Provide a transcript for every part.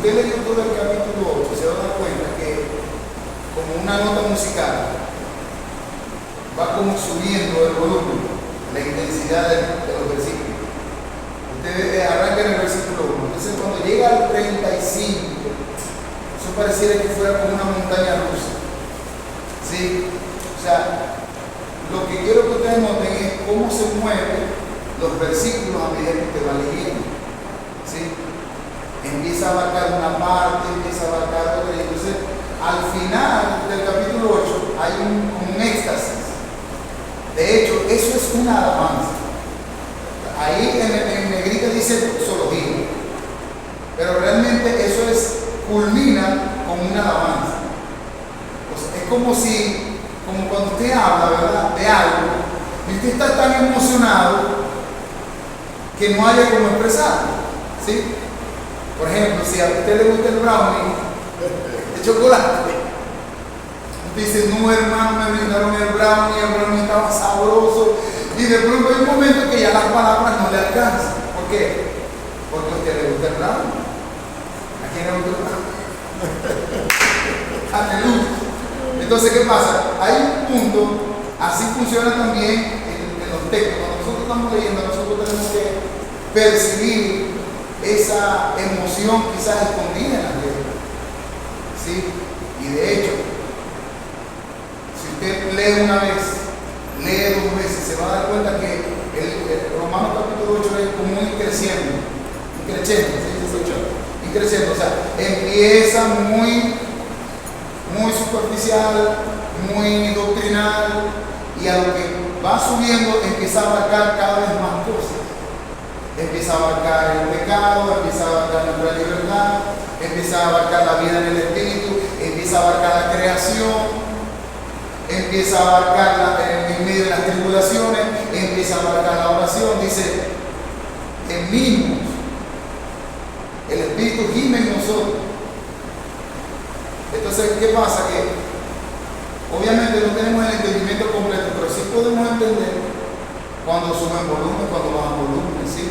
usted leyó todo el capítulo 8, se va a dar cuenta que como una nota musical va como subiendo el volumen, la intensidad de los versículos. Usted arranca en el versículo 1, entonces cuando llega al 35, eso pareciera que fuera como una montaña rusa. ¿Sí? O sea, lo que quiero que ustedes noten es cómo se mueven los versículos a medida que usted va leyendo. ¿Sí? Empieza a abarcar una parte, empieza a abarcar otra, y entonces al final del capítulo 8 hay un éxtasis. De hecho, eso es una alabanza. Ahí en negrita dice doxología, pero realmente eso culmina con una alabanza. O sea, es como cuando usted habla, ¿verdad?, de algo, y usted está tan emocionado que no haya como expresarlo. ¿Sí? Por ejemplo, si a usted le gusta el brownie de chocolate, dice, no hermano, me brindaron el brownie estaba sabroso, y de pronto hay un momento que ya las palabras no le alcanzan. ¿Por qué? Porque a usted le gusta el brownie. ¿A quién le gusta el brownie? Aleluya. Entonces, ¿qué pasa? Hay un punto, así funciona también en los textos. Cuando nosotros estamos leyendo, nosotros tenemos que percibir esa emoción quizás escondida en la letras. ¿Sí? Y de hecho, si usted lee una vez, lee dos veces, se va a dar cuenta que el Romanos capítulo 8 es como un creciendo, ¿sí? Creciendo, o sea, empieza muy superficial, muy doctrinal, y a lo que va subiendo empieza a abarcar cada vez más cosas. Empieza a abarcar el pecado, empieza a abarcar nuestra libertad, empieza a abarcar la vida en el Espíritu, empieza a abarcar la creación, empieza a abarcar en medio de las tribulaciones, empieza a abarcar la oración. Dice, gemimos, el Espíritu gime en nosotros. Entonces, ¿qué pasa? Que obviamente no tenemos el entendimiento completo, pero sí podemos entender cuando suben volumen, cuando bajan volumen, ¿sí?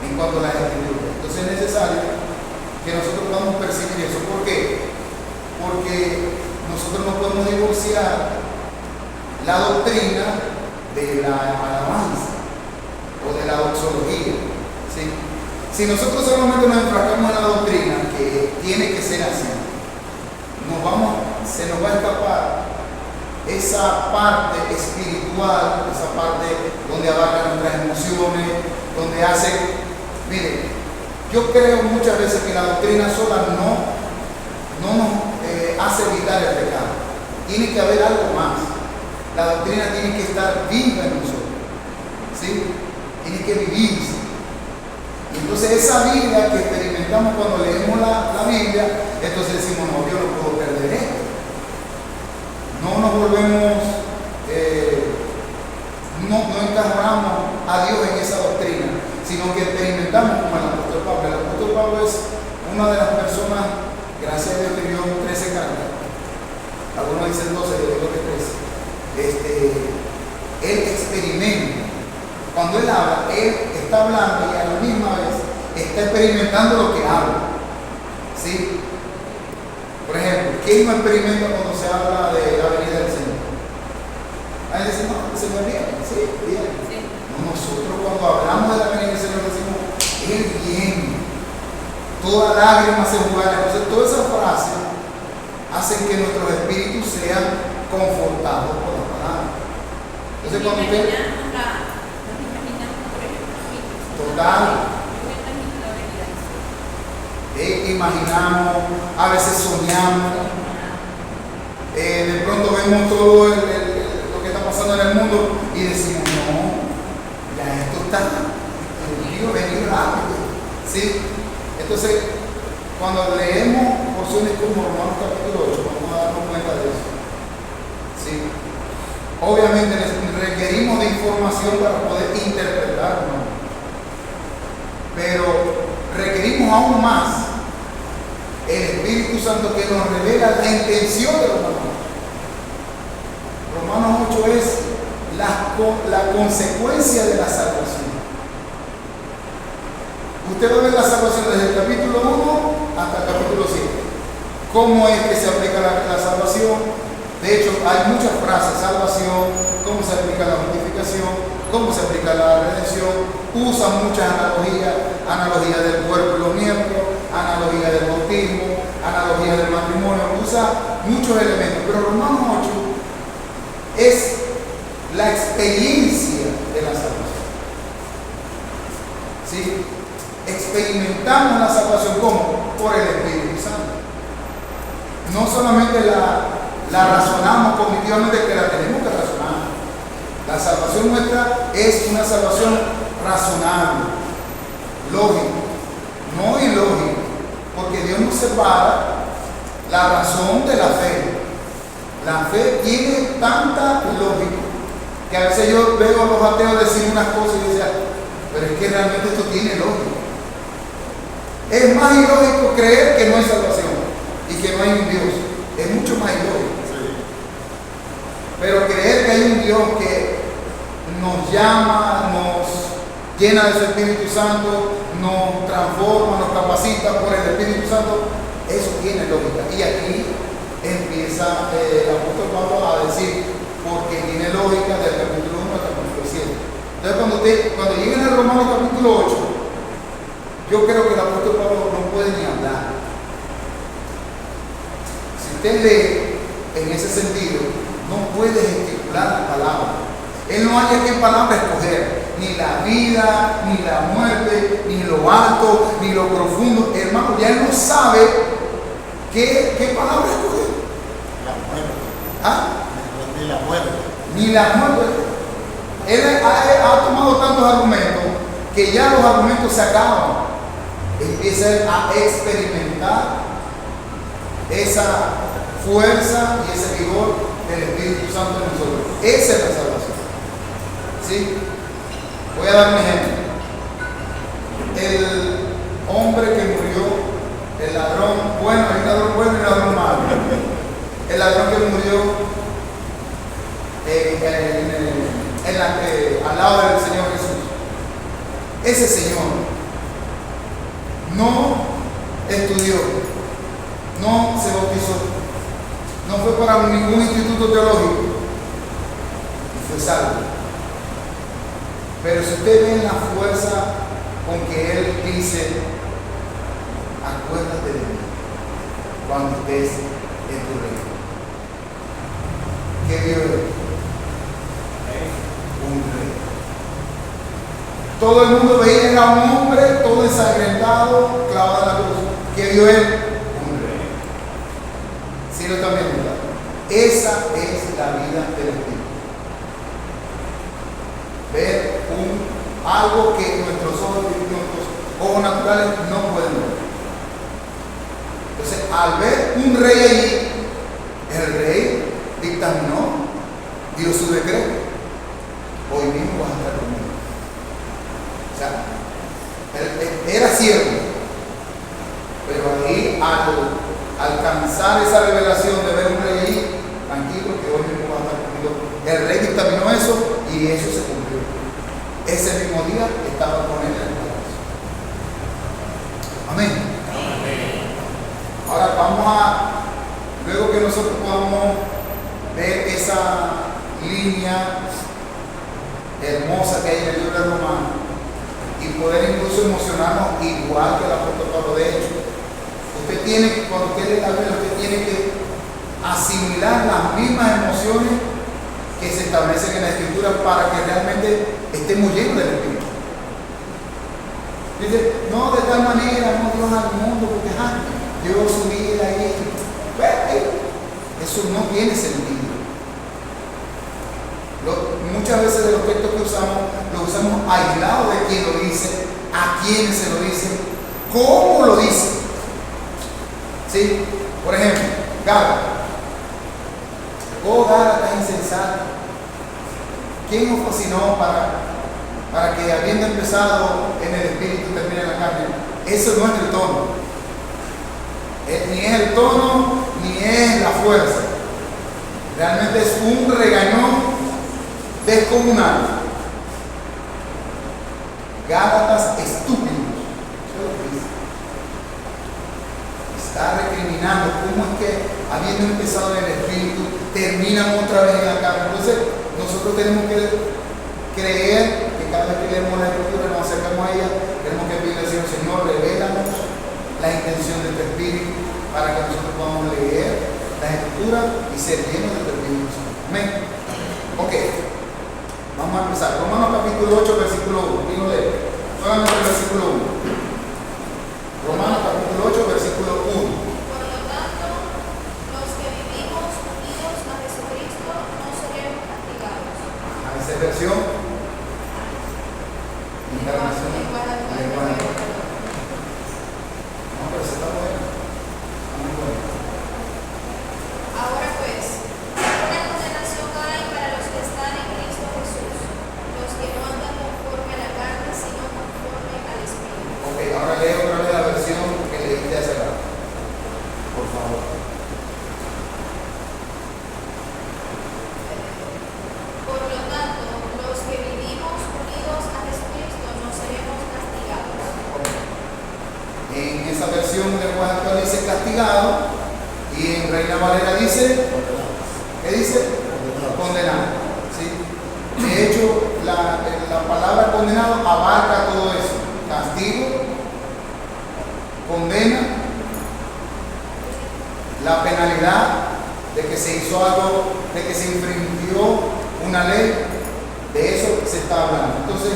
En cuanto a las escrituras. Entonces es necesario que nosotros podamos percibir eso. ¿Por qué? Porque nosotros no podemos divorciar la doctrina de la alabanza o de la doxología, ¿sí? Si nosotros solamente nos enfrascamos en la doctrina, que tiene que ser así, se nos va a escapar esa parte espiritual, esa parte donde abarca nuestras emociones, donde hace, mire, yo creo muchas veces que la doctrina sola no nos hace evitar el pecado. Tiene que haber algo más. La doctrina tiene que estar viva en nosotros, ¿sí? Tiene que vivirse. Y entonces esa vida que experimentamos cuando leemos la Biblia, entonces decimos, no, yo no puedo perder esto. No nos volvemos, no encajonamos a Dios en esa doctrina, sino que experimentamos como el apóstol Pablo. El apóstol Pablo es una de las personas, gracias a Dios, que dio 13 cartas. Algunos dicen 12, yo digo que 13. Él experimenta. Cuando él habla, él está hablando y a la misma vez está experimentando lo que habla. ¿Sí? Por ejemplo, ¿quién no experimenta cuando se habla de la venida del Señor? Ahí dice, no, el Señor viene. Sí, viene. Sí. Nosotros cuando hablamos de la venida del Señor decimos, Él viene. Toda lágrima se enjugará. Entonces, todas esas frases hacen que nuestros espíritus sean confortados por la palabra. Entonces, cuando usted... Total. Imaginamos, a veces soñamos, de pronto vemos todo lo que está pasando en el mundo y decimos, no, ya esto está, el venir rápido, ¿sí? Entonces, cuando leemos porciones como Romanos capítulo 8, vamos a darnos cuenta de eso, ¿sí? Obviamente requerimos de información para poder interpretar, ¿no? Pero requerimos aún más el Espíritu Santo que nos revela la intención de los Romanos. Romanos 8 es la consecuencia de la salvación. Usted va a ver la salvación desde el capítulo 1 hasta el capítulo 7. ¿Cómo es que se aplica la salvación? De hecho, hay muchas frases: salvación, cómo se aplica la justificación, cómo se aplica la redención. Usa muchas analogías: analogía del cuerpo y los miembros, analogía del bautismo, analogía del matrimonio. Usa muchos elementos, pero Romanos 8 es la experiencia de la salvación. ¿Sí? Experimentamos la salvación ¿cómo? Por el Espíritu Santo. No solamente la razonamos cognitivamente, que la tenemos que razonar. La salvación nuestra es una salvación razonable, lógica, no ilógica, porque Dios nos separa la razón de la fe. La fe tiene tanta lógica que a veces yo veo a los ateos decir unas cosas y decía, pero es que realmente esto tiene lógica. Es más ilógico creer que no hay salvación y que no hay un Dios. Es mucho más ilógico. Sí. Pero creer que hay un Dios que nos llama, nos llena de su Espíritu Santo, nos transforma, nos capacita por el Espíritu Santo, eso tiene lógica. Y aquí empieza el apóstol Pablo a decir, porque tiene lógica del capítulo 1 al capítulo 7. Entonces cuando lleguen al Romanos capítulo 8, yo creo que el apóstol Pablo no puede ni hablar. Si usted lee en ese sentido, no puede gesticular la palabra. Él no haya qué palabra escoger, ni la vida, ni la muerte, ni lo alto, ni lo profundo. Hermano, ya él no sabe qué palabra escoger. La muerte. ¿Ah? Ni la muerte. Ni la muerte. Él ha tomado tantos argumentos que ya los argumentos se acaban. Empieza a experimentar esa fuerza y ese vigor del Espíritu Santo en nosotros. Esa es la salvación. ¿Sí? Voy a dar un ejemplo. El hombre que murió, el ladrón bueno, hay un ladrón bueno y un ladrón malo. El ladrón que murió al lado del Señor Jesús. Ese Señor no estudió, no se bautizó, no fue para ningún instituto teológico y fue salvo. Pero si usted ve la fuerza con que él dice, acuérdate de mí cuando estés en tu reino. ¿Qué vio él? Un rey. Todo el mundo veía era un hombre todo ensangrentado, clavado en la cruz. ¿Qué vio él? Un rey. ¿Sí lo están viendo? Esa es la vida del Espíritu. Ver algo que nuestros ojos naturales no pueden ver. Entonces, al ver un rey allí, el rey dictaminó, dio su decreto. Hoy mismo vas a estar conmigo. O sea, era cierto, pero ahí al alcanzar esa revelación de ver un rey ahí, tranquilo que hoy mismo vas a estar conmigo. El rey dictaminó eso y eso se cumplió. Ese mismo día estaba con él en el palacio. Amén. Ahora luego que nosotros podamos ver esa línea hermosa que hay en el libro de Romanos y poder incluso emocionarnos igual que el apóstol Pablo. De hecho, cuando usted lee la Biblia, usted tiene que asimilar las mismas emociones que se establecen en la Escritura para que realmente estemos llenos del Espíritu. Dice, no de tal manera, no Dios al mundo, porque dio su vida ahí. Eso no tiene sentido. Muchas veces de los textos que lo usamos aislados de quién lo dice, a quién se lo dice, cómo lo dice. ¿Sí? Por ejemplo, Gálatas. Oh, Gálatas insensato. ¿Quién nos fascinó para que habiendo empezado en el espíritu termine en la carne? Eso no es el tono. Ni es el tono, ni es la fuerza. Realmente es un regañón descomunal. Gálatas estúpidos. está recriminando cómo es que, habiendo empezado en el Espíritu, terminan otra vez en la carne. Entonces, nosotros tenemos que creer que cada vez que leemos la Escritura, nos acercamos a ella, tenemos que pedirle al Señor, Señor, revélanos la intención de tu Espíritu para que nosotros podamos leer la Escritura y ser llenos de tu Espíritu Santo. Amén. Ok, vamos a empezar. Romanos capítulo 8, versículo 1. ¿Quién lo lee? Solamente el versículo 1. Romanos capítulo 8, versículo 1. Por lo tanto, los que vivimos unidos a Jesucristo no seremos castigados. Esa es versión internacional. Lenguaje. No, pero se está bueno. Está muy bueno. Ahora pues, una condenación hay para los que están en Cristo Jesús, los que no andan conforme a la carne, sino conforme al Espíritu. Ok, ahora leo otra vez la versión que leíste hace rato. Por favor. Por lo tanto, los que vivimos unidos a Jesucristo no seremos castigados. En esa versión del lenguaje actual dice castigado y en Reina Valera dice, ¿qué dice? Condenado. ¿Sí? De hecho, la palabra condenado abarca todo eso. Castigo, condena, la penalidad de que se hizo algo, de que se infringió una ley, de eso se está hablando. Entonces,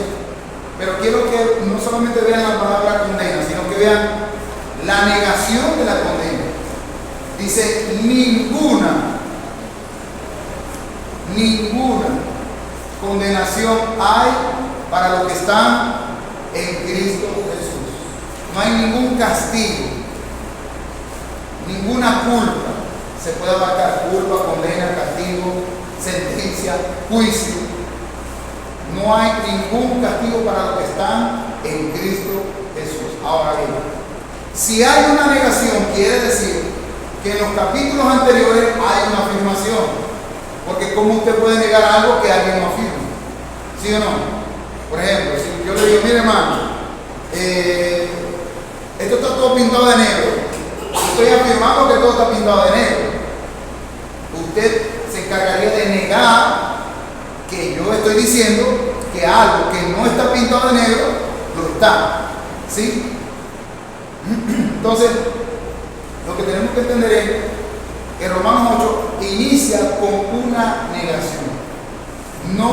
pero quiero que no solamente vean la palabra condena, sino que vean la negación de la condena. Dice, ninguna condenación hay para los que están en Cristo Jesús. No hay ningún castigo, ninguna culpa. Se puede abarcar culpa, condena, castigo, sentencia, juicio. No hay ningún castigo para los que están en Cristo Jesús. Ahora bien, si hay una negación, quiere decir que en los capítulos anteriores hay una afirmación. Porque ¿cómo usted puede negar algo que alguien no afirma? ¿Sí o no? Por ejemplo, si yo le digo, mire hermano, esto está todo pintado de negro. Estoy afirmando que todo está pintado de negro. Usted se encargaría de negar que yo estoy diciendo que algo que no está pintado de negro, lo está. ¿Sí? Entonces, lo que tenemos que entender es que Romanos 8 inicia con una negación. No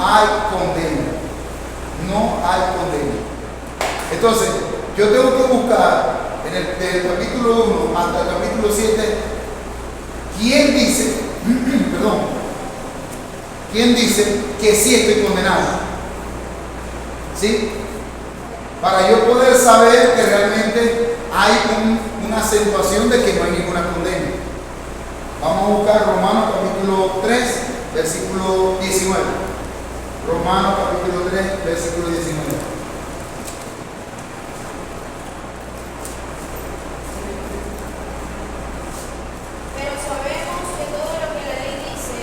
hay condena. No hay condena. Entonces, yo tengo que buscar del capítulo 1 hasta el capítulo 7, ¿quién dice, quién dice que sí estoy condenado? ¿Sí? Para yo poder saber que realmente hay una acentuación de que no hay ninguna condena. Vamos a buscar Romanos capítulo 3, versículo 19. Romanos capítulo 3, versículo 19. Pero sabemos que todo lo que la ley dice,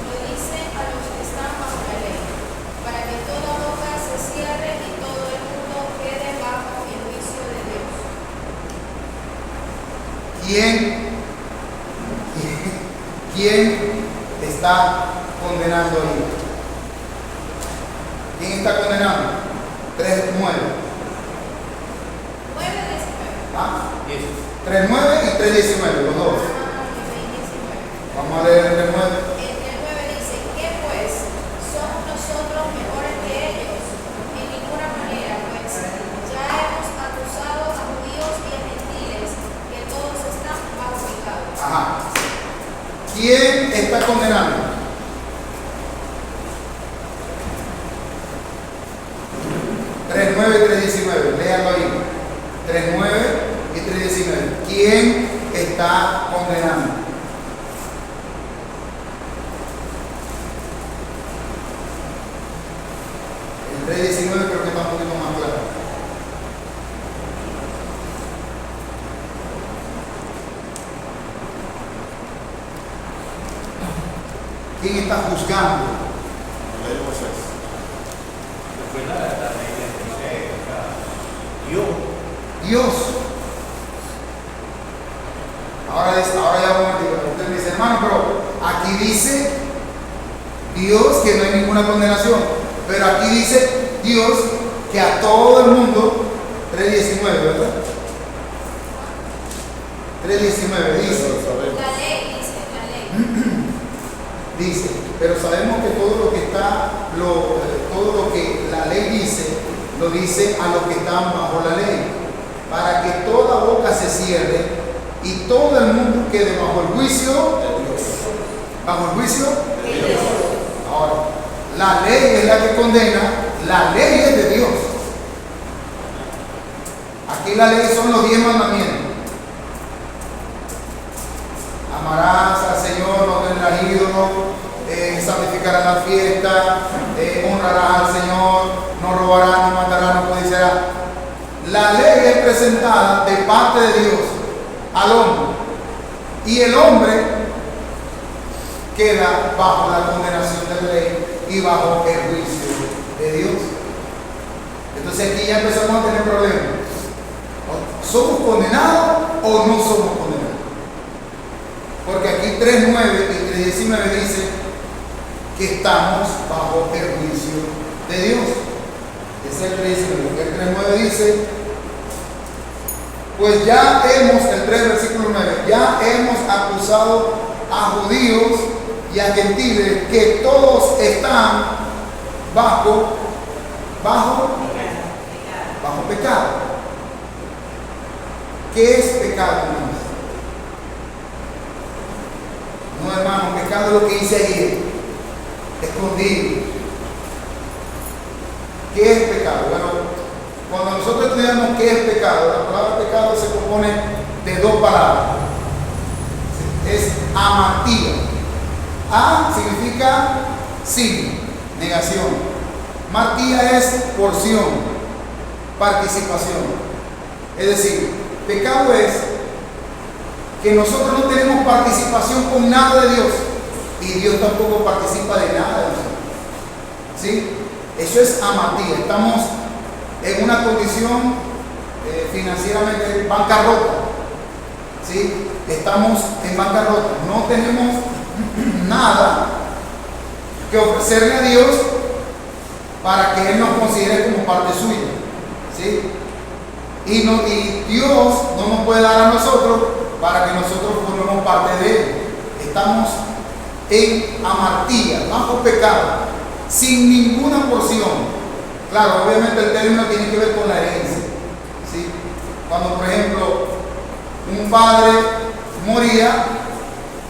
lo dice a los que están bajo la ley, para que toda boca se cierre y todo el mundo quede bajo el juicio de Dios. ¿Quién está condenando ahí? ¿Quién está condenando? 3:9. 9:19. ¿Ah? 3:9 y 3:19, los dos. Vamos a leer el 3:9. El 9 dice, ¿qué pues? ¿Somos nosotros mejores que ellos? En ninguna manera, pues ya hemos acusado a judíos y a gentiles, que todos están bajo pecado. Ajá. ¿Quién está condenando? 3:9 y 3:19. Léalo ahí. 3:9 y 3:19. ¿Quién está condenando? El 3:19 creo que está un poquito más claro. ¿Quién está juzgando? La ley de Moisés. Después la ley de Moisés, o sea, Dios. Dios. dice Dios que no hay ninguna condenación, pero aquí dice Dios que a todo el mundo, 3:19, ¿verdad? 3:19 dice, La ley dice, la ley. dice, pero sabemos que todo lo que está, todo lo que la ley dice, lo dice a los que están bajo la ley, para que toda boca se cierre y todo el mundo quede bajo el juicio de Dios. Bajo el juicio de Dios. Ahora, la ley es la que condena, la ley es de Dios. Aquí la ley son los 10 mandamientos. Amarás al Señor, no tendrás ídolos, santificarás la fiesta, honrarás al Señor, no robarás, no matarás, no codiciarás. La ley es presentada de parte de Dios al hombre, y el hombre queda bajo la condenación de la ley y bajo el juicio de Dios. Entonces aquí ya empezamos a tener problemas. ¿Somos condenados o no somos condenados? Porque aquí 3:9 y 3:19 dice que estamos bajo el juicio de Dios. Ese es el 3:19. El 3:9 dice, pues ya hemos, el 3 versículo 9, ya hemos acusado a judíos y a gentiles que todos están bajo pecado. ¿Qué es pecado, hermanos? No, hermano, pecado es lo que hice ayer, escondido. ¿Qué es pecado? Bueno, cuando nosotros estudiamos qué es pecado, la palabra pecado se compone de dos palabras. Es amatía. A significa sin, negación. Matía es porción, participación. Es decir, pecado es que nosotros no tenemos participación con nada de Dios y Dios tampoco participa de nada de nosotros. ¿Sí? Eso es amatía. Estamos en una condición financieramente bancarrota. ¿Sí? Estamos en bancarrota. No tenemos nada que ofrecerle a Dios para que Él nos considere como parte suya. ¿Sí? Y Dios no nos puede dar a nosotros para que nosotros formemos parte de Él. Estamos en amartía, bajo pecado, sin ninguna porción. Claro, obviamente el término tiene que ver con la herencia. ¿Sí? Cuando, por ejemplo, un padre moría,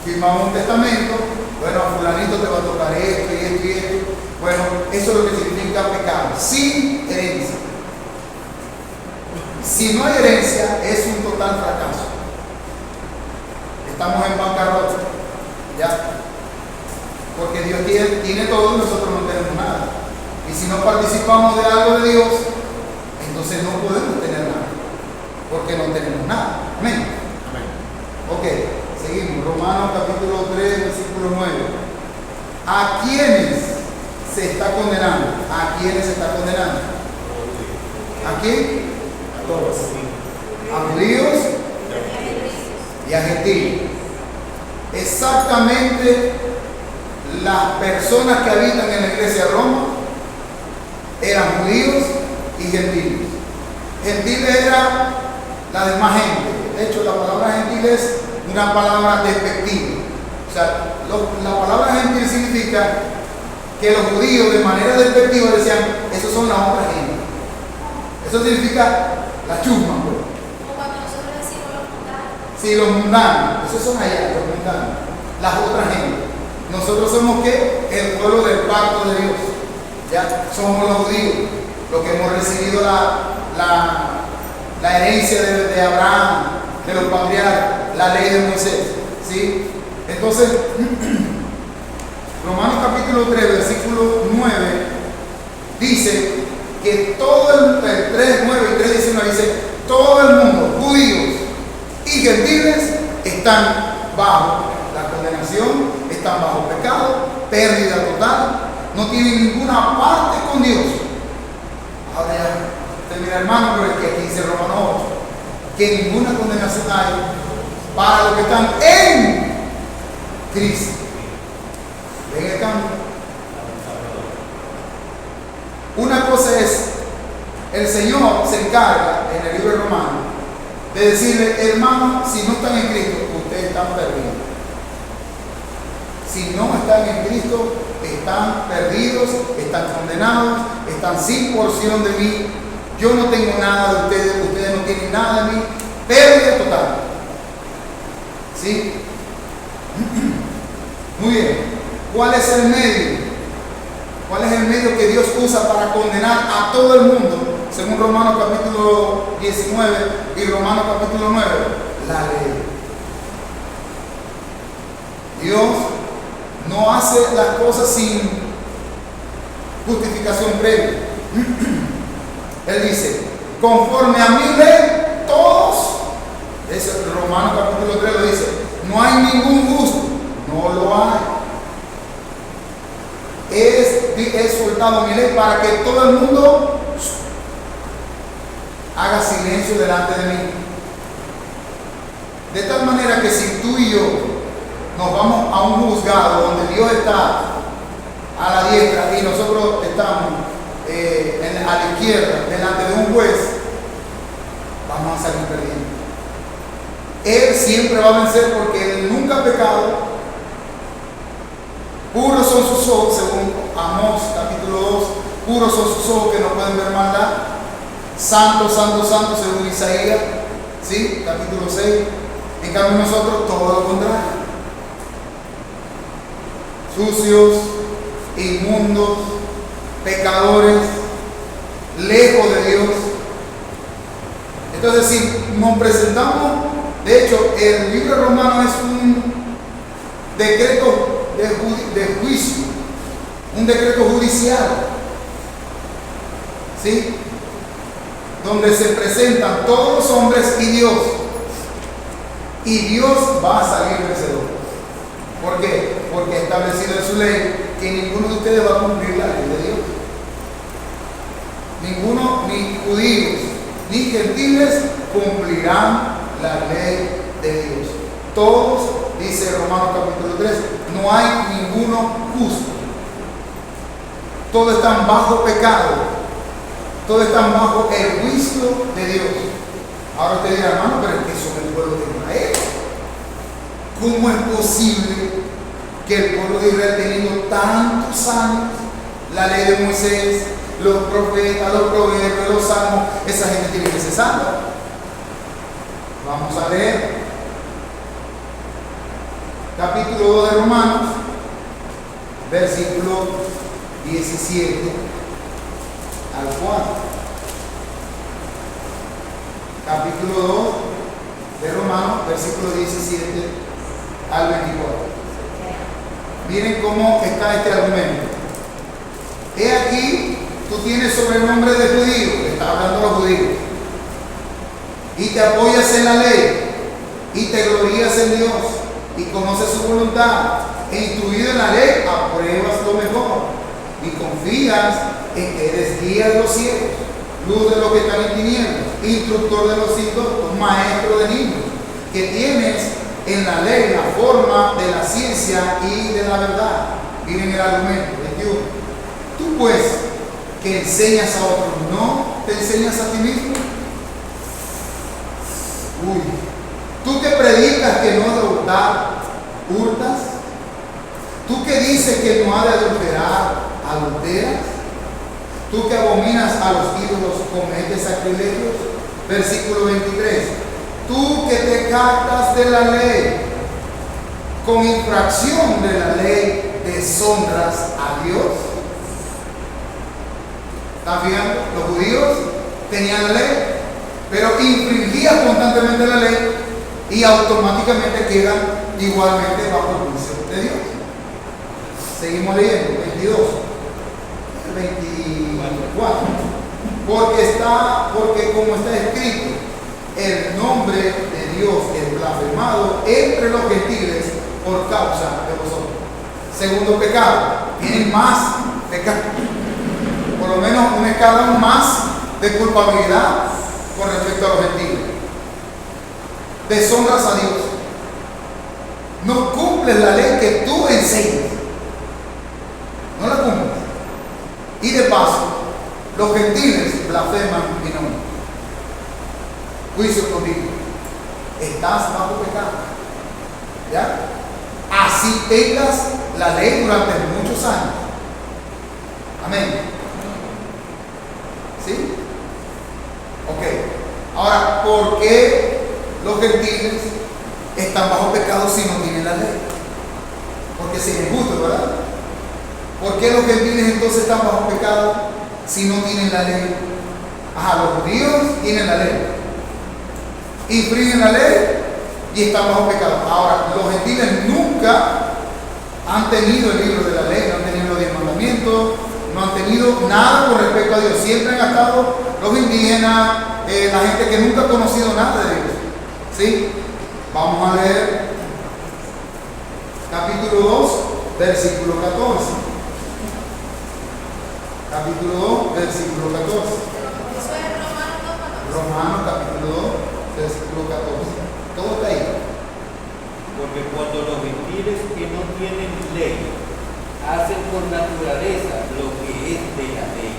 firmaba un testamento, bueno, a fulanito te va a tocar esto y esto y esto. Bueno, eso es lo que significa pecado, sin herencia. Si no hay herencia, es un total fracaso. Estamos en bancarrota. ¿Ya? Porque Dios tiene todo y nosotros no tenemos nada. Y si no participamos de algo de Dios, entonces no podemos tener nada. Porque no tenemos nada. Amén. Amén. Ok, seguimos. Romanos capítulo 3, versículo 9. ¿A quiénes se está condenando? ¿A quiénes se está condenando? ¿A quién? A todos. A judíos y a gentiles. Exactamente las personas que habitan en la iglesia de Roma eran judíos y gentiles. Gentiles era la demás gente. De hecho, la palabra gentil es una palabra despectiva. O sea, la palabra gentil significa que los judíos de manera despectiva decían, esos son la otra gente. Eso significa la chusma. Como cuando nosotros decimos los mundanos. Sí, los mundanos, esos son allá, los mundanos, las otras gente. Nosotros somos ¿qué? El pueblo del pacto de Dios. Ya somos los judíos, los que hemos recibido la herencia de Abraham, de los patriarcas, la ley de Moisés. ¿Sí? Entonces, Romanos capítulo 3, versículo 9, dice que todo el 3, 9 y 3, 19 dice, todo el mundo, judíos y gentiles, están bajo la condenación, están bajo pecado, pérdida total, no tienen ninguna parte con Dios. Ahora ya, usted mira hermano, pero es que aquí dice Romanos 8, que ninguna condenación hay para los que están en Cristo. cosa es, el Señor se encarga en el libro de Romanos de decirle, hermano, si no están en Cristo, ustedes están perdidos. Si no están en Cristo, están perdidos, están condenados, están sin porción de mí. Yo no tengo nada de ustedes, ustedes no tienen nada de mí. Pérdida total. ¿Sí? Muy bien. ¿Cuál es el medio? ¿Cuál es el medio que Dios usa para condenar a todo el mundo? Según Romanos capítulo 19 y Romanos capítulo 9. La ley. Dios no hace las cosas sin justificación previa. Él dice, conforme a mi ley, todos, eso Romanos capítulo 3 lo dice, no hay ningún justo, no lo hay. He soltado mi ley para que todo el mundo haga silencio delante de mí. De tal manera que si tú y yo nos vamos a un juzgado donde Dios está a la diestra y nosotros estamos a la izquierda delante de un juez, vamos a salir perdiendo. Él siempre va a vencer porque Él nunca ha pecado. Puros son sus ojos, según Amós capítulo 2, puros son sus ojos que no pueden ver maldad. Santo, santo, santo, según Isaías, ¿sí? Capítulo 6. En cambio nosotros todo lo contrario. Sucios, inmundos, pecadores, lejos de Dios. Entonces, si nos presentamos, de hecho, el libro de Romanos es un decreto de juicio, un decreto judicial, ¿sí? Donde se presentan todos los hombres y Dios va a salir vencedor. ¿Por qué? Porque ha establecido en su ley que ninguno de ustedes va a cumplir la ley de Dios. Ninguno, ni judíos, ni gentiles cumplirán la ley de Dios. Todos, dice Romanos capítulo 3, no hay ninguno justo. Todos están bajo pecado. Todos están bajo el juicio de Dios. Ahora usted dirá, hermano, pero es que son el pueblo de Israel. ¿Cómo es posible que el pueblo de Israel, teniendo tantos años, la ley de Moisés, los profetas, los proverbios, los salmos, esa gente tiene que ser salva? Vamos a leer capítulo 2 de Romanos, versículo 17 al 4. Capítulo 2 de Romanos, versículo 17 al 24. Miren cómo está este argumento. He aquí, tú tienes sobrenombre de judío, que está hablando a los judíos, y te apoyas en la ley, y te glorías en Dios, y conoces su voluntad, e instruido en la ley, apruebas lo mejor, y confías en que eres guía de los ciegos, luz de los que están en tinieblas, instructor de los indoctos, maestro de niños, que tienes en la ley la forma de la ciencia y de la verdad. Miren el argumento 21. Tú pues, que enseñas a otros, ¿no te enseñas a ti mismo? Uy. Tú que predicas que no ha de hurtar, hurtas. Tú que dices que no ha de adulterar, adulteras. Tú que abominas a los ídolos, cometes sacrilegios. Versículo 23. Tú que te jactas de la ley, con infracción de la ley deshonras a Dios. ¿Están fijando? Los judíos tenían la ley, pero infringían constantemente la ley y automáticamente quedan igualmente bajo el juicio de Dios. Seguimos leyendo, 22, 24. Porque como está escrito, el nombre de Dios es blasfemado entre los gentiles por causa de vosotros. Segundo pecado, tienen más pecado, por lo menos un escalón más de culpabilidad con respecto a los gentiles. Deshonras a Dios, no cumples la ley que tú enseñas, no la cumples, y de paso Los gentiles blasfeman mi nombre. Juicio contigo. Estás bajo pecado. ¿Ya? Así tengas la ley durante muchos años. Amén. ¿Sí? Ok. Ahora, ¿por qué los gentiles están bajo pecado si no tienen la ley? Porque sería injusto, ¿verdad? ¿Por qué los gentiles entonces están bajo pecado si no tienen la ley? Ajá, los judíos tienen la ley, infringen la ley y están bajo pecado. Ahora, los gentiles nunca han tenido el libro de la ley, no han tenido los 10 mandamientos, no han tenido nada con respecto a Dios. Siempre han estado los indígenas, la gente que nunca ha conocido nada de Dios. ¿Sí? Vamos a leer capítulo 2, versículo 14. Capítulo 2, versículo 14. Eso es Romanos 2:14. Romanos capítulo 2, versículo 14. Todo está ahí. Porque cuando los gentiles que no tienen ley hacen por naturaleza lo que es de la ley,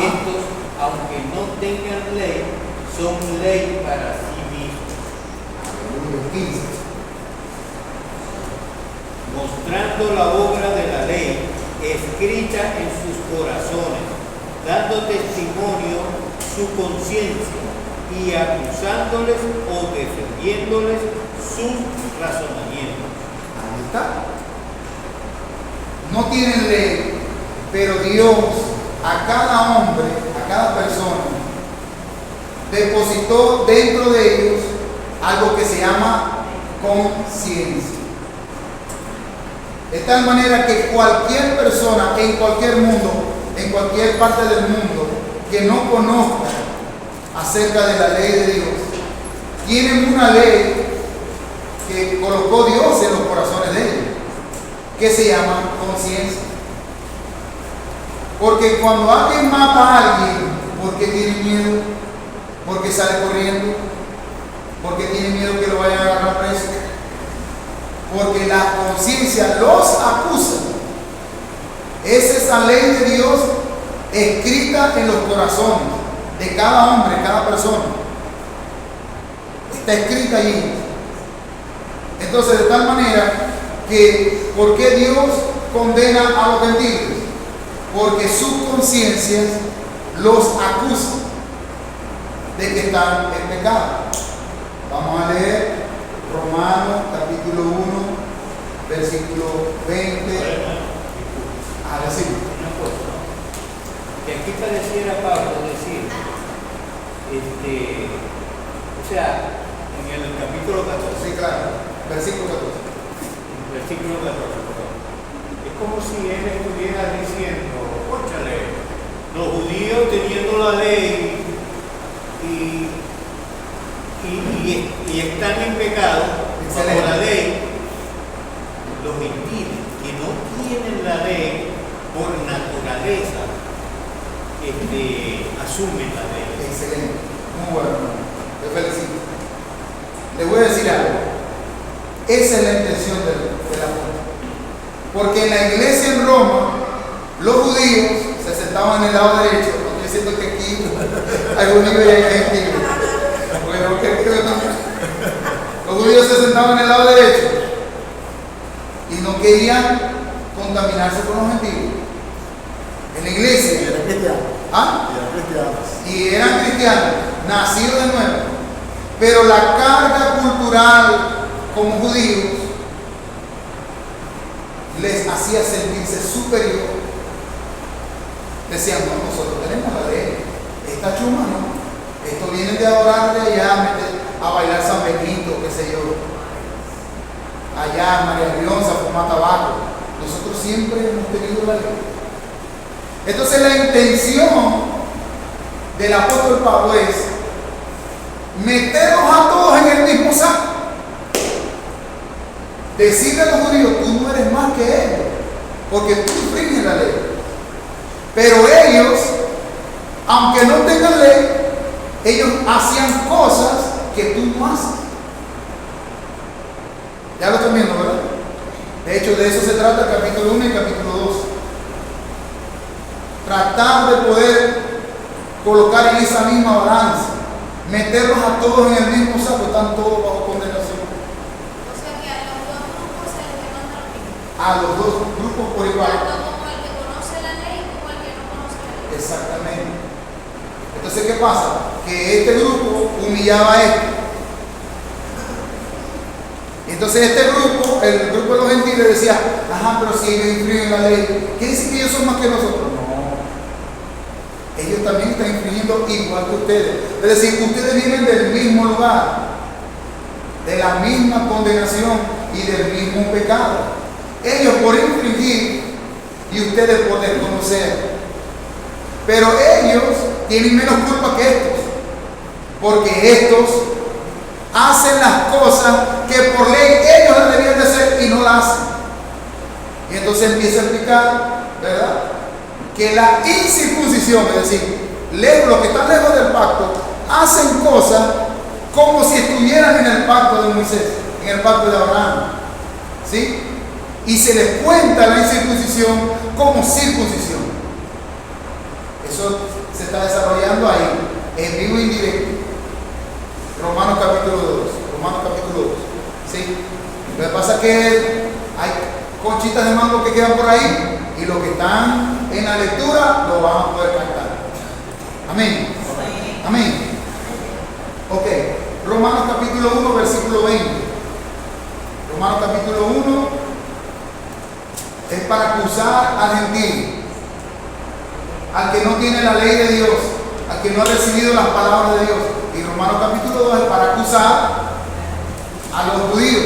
estos, aunque no tengan ley, son ley para sí mismos, Aleluya, 15. mostrando la obra de la ley escrita en sus corazones, dando testimonio su conciencia y acusándoles o defendiéndoles sus razonamientos. Ahí está. No tienen ley, pero Dios a cada hombre, a cada persona, depositó dentro de ellos algo que se llama conciencia. De tal manera que cualquier persona en cualquier mundo, en cualquier parte del mundo, que no conozca acerca de la ley de Dios, tienen una ley que colocó Dios en los corazones de ellos, que se llama conciencia. Porque cuando alguien mata a alguien, porque tiene miedo, porque sale corriendo, porque tiene miedo que lo vayan a agarrar preso, porque la conciencia los acusa. Es esa ley de Dios escrita en los corazones de cada hombre, cada persona. Está escrita allí. Entonces, de tal manera que, ¿por qué Dios condena a los gentiles? Porque sus conciencias los acusan de que están en pecado. Vamos a leer Romanos capítulo 1, versículo 20. A decir. Una cosa, que aquí pareciera Pablo decir, o sea, en el capítulo 14, Sí, claro. Versículo 14. versículo 14, perdón, es como si él estuviera diciendo, cónchale, los judíos teniendo la ley y están en pecado bajo la ley, los gentiles que no tienen la ley por naturaleza asumen la ley. Excelente. Muy bueno. Te felicito. Le voy a decir algo. Esa es la intención del apóstol. Porque en la iglesia en Roma, los judíos se sentaban en el lado derecho. No estoy diciendo que aquí hay judíos y hay gentiles. Bueno, los judíos se sentaban en el lado derecho y no querían contaminarse con los gentiles. En la iglesia. Eran cristianos. ¿Ah? Eran cristianos. Y eran cristianos, nacidos de nuevo. Pero la carga cultural como judíos les hacía sentirse superior. Decían, no, nosotros tenemos la ley. Esta chuma no. Esto viene de adorar de allá, a bailar San Benito, qué sé yo. Allá María Rionza, fumar tabaco. Nosotros siempre hemos tenido la ley. Entonces la intención del apóstol Pablo es meterlos a todos en el mismo saco. Decirle a los judíos, tú no eres más que ellos, porque tú infringes la ley. Pero ellos, aunque no tengan ley, ellos hacían cosas que tú no haces. Ya lo están viendo, ¿verdad? De hecho, de eso se trata el capítulo 1 y el capítulo 2. Tratar de poder colocar en esa misma balanza, meterlos a todos en el mismo saco, están todos bajo condenación. O sea que a los dos grupos se les demanda lo mismo. A los dos grupos por igual. Tanto como el que conoce la ley como el que no conoce la ley. Exactamente. Entonces, ¿qué pasa? Que este grupo humillaba a este. Entonces este grupo, el grupo de los gentiles decía, ajá, pero si ellos infringen la ley, ¿qué dice que ellos son más que nosotros? No. Ellos también están infringiendo igual que ustedes. Es decir, ustedes vienen del mismo lugar, de la misma condenación y del mismo pecado. Ellos por infringir y ustedes por desconocer. Pero ellos tienen menos culpa que estos, porque estos hacen las cosas que por ley ellos las debían de hacer y no las hacen. Y entonces empieza a explicar, ¿verdad?, que la incircuncisión, es decir, los que están lejos del pacto, hacen cosas como si estuvieran en el pacto de Moisés, en el pacto de Abraham, ¿sí? Y se les cuenta la incircuncisión como circuncisión. Eso se está desarrollando ahí, en vivo e indirecto. Romanos capítulo 2. Romanos capítulo 2. ¿Sí? Lo que pasa es que hay conchitas de mango que quedan por ahí y los que están en la lectura lo van a poder captar. Amén. Amén. Ok. Romanos capítulo 1, versículo 20. Romanos capítulo 1 es para acusar al gentil, al que no tiene la ley de Dios, al que no ha recibido las palabras de Dios. Y Romanos capítulo 2 es para acusar a los judíos.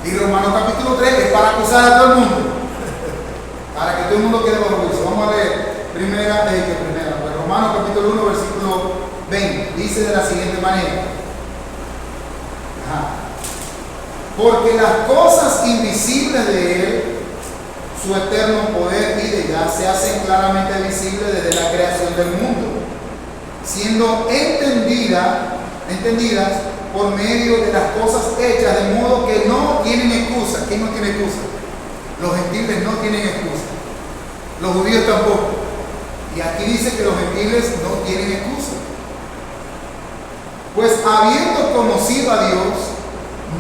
Y Romanos capítulo 3 es para acusar a todo el mundo. Para que todo el mundo quede bajo juicio. Vamos a leer pues Romanos capítulo 1, versículo 20. Dice de la siguiente manera. Porque las cosas invisibles de Él, su eterno poder y deidad, se hacen claramente visibles desde la creación del mundo, siendo entendidas por medio de las cosas hechas, de modo que no tienen excusa. ¿Quién no tiene excusa? Los gentiles no tienen excusa. Los judíos tampoco. Y aquí dice que los gentiles no tienen excusa. Pues habiendo conocido a Dios,